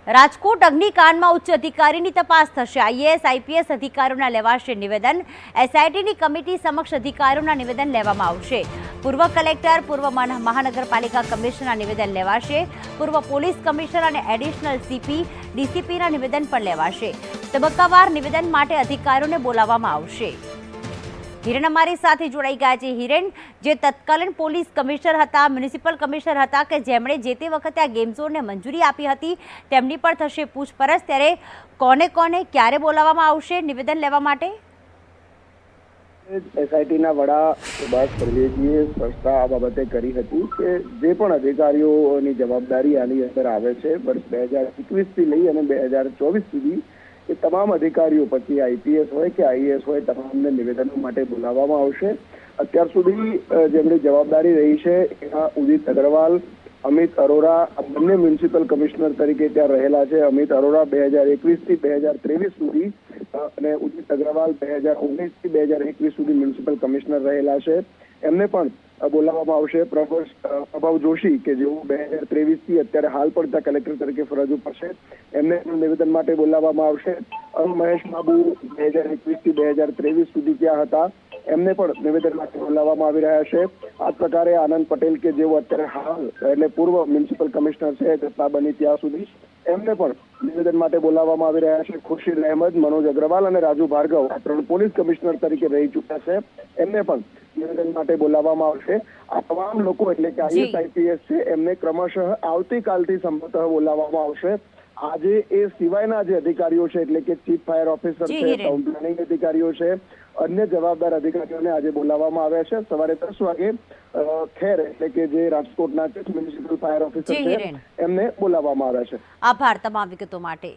રાજકોટ અગ્નિકાંડમાં ઉચ્ચ અધિકારીની તપાસ થશે। આઈએએસ આઈપીએસ અધિકારીઓના લેવાશે નિવેદન। એસઆઈટીની કમિટી સમક્ષ અધિકારીઓના નિવેદન લેવામાં આવશે। પૂર્વ કલેક્ટર, પૂર્વ મહાનગરપાલિકા કમિશનરના નિવેદન લેવાશે। પૂર્વ પોલીસ કમિશનર અને એડિશનલ સીપી ડીસીપીના નિવેદન પણ લેવાશે। તબક્કાવાર નિવેદન માટે અધિકારીઓને બોલાવવામાં આવશે। हिरण अमारी साथे जोड़ाई गया है। हिरण जे तत्कालीन पोलीस कमिश्नर हता, म्युनिसिपल कमिश्नर हता के जेमणे जे ते वखते आ गेम झोन ने मंजूरी आपी हती, तेमनी पर थशे पूछपरछ। त्यारे कोने कोने क्यारे बोलाववामां आवशे निवेदन लेवा माटे? एसआईटी ना वड़ा सुभाष प्रवेजीए स्पष्टता आ बाबते करी हती के जे पण अधिकारीओनी जवाबदारी आनी अंदर आवे छे वर्ष 2021 થી લઈ અને 2024 સુધી એ તમામ અધિકારીઓ પછી આઈપીએસ હોય કે આઈએએસ હોય તમામને નિવેદનો માટે બોલાવવામાં આવશે। અત્યાર સુધી જેમની જવાબદારી રહી છે એમાં ઉદિત અગ્રવાલ, અમિત અરોરા બંને મ્યુનિસિપલ કમિશનર તરીકે ત્યાં રહેલા છે। અમિત અરોરા 2021 થી 2023 સુધી અને ઉદિત અગ્રવાલ 2019 થી 2021 સુધી મ્યુનિસિપલ કમિશનર રહેલા છે। એમને પણ બોલાવવામાં આવશે। પ્રભાવ જોશી કે જેઓ 2023 થી અત્યારે હાલ પણ ત્યાં કલેક્ટર તરીકે ફરજ ઉપર છે, એમને પણ નિવેદન માટે બોલાવવામાં આવશે। મહેશ બાબુ 2021 થી 2023 સુધી ત્યાં હતા, એમને પણ નિવેદન માટે બોલાવવામાં આવી રહ્યા છે। આ પ્રકારે આનંદ પટેલ કે જેઓ અત્યારે હાલ એટલે પૂર્વ મ્યુનિસિપલ કમિશનર છે ઘટના બની ત્યાં સુધી, એમને પણ નિવેદન માટે બોલાવવામાં આવી રહ્યા છે। ખુરશીદ અહેમદ, મનોજ અગ્રવાલ અને રાજુ ભાર્ગવ આ ત્રણ પોલીસ કમિશનર તરીકે રહી ચૂક્યા છે, એમને પણ નિવેદન માટે બોલાવવામાં આવશે। આ તમામ લોકો એટલે કે આઈએસ આઈપીએસ છે એમને ક્રમશઃ આવતીકાલથી સંભવતઃ બોલાવવામાં આવશે। આજે એ સિવાયના જે અધિકારીઓ છે એટલે કે ચીફ ફાયર ઓફિસર છે, ટાઉન પ્લાનિંગ અધિકારીઓ છે, અન્ય જવાબદાર અધિકારીઓને આજે બોલાવવામાં આવ્યા છે। સવારે 10 વાગે ખેર એટલે કે જે રાજકોટના મ્યુનિસિપલ ફાયર ઓફિસર છે એમને બોલાવવામાં આવ્યા છે। આભાર તમામ વિગતો માટે।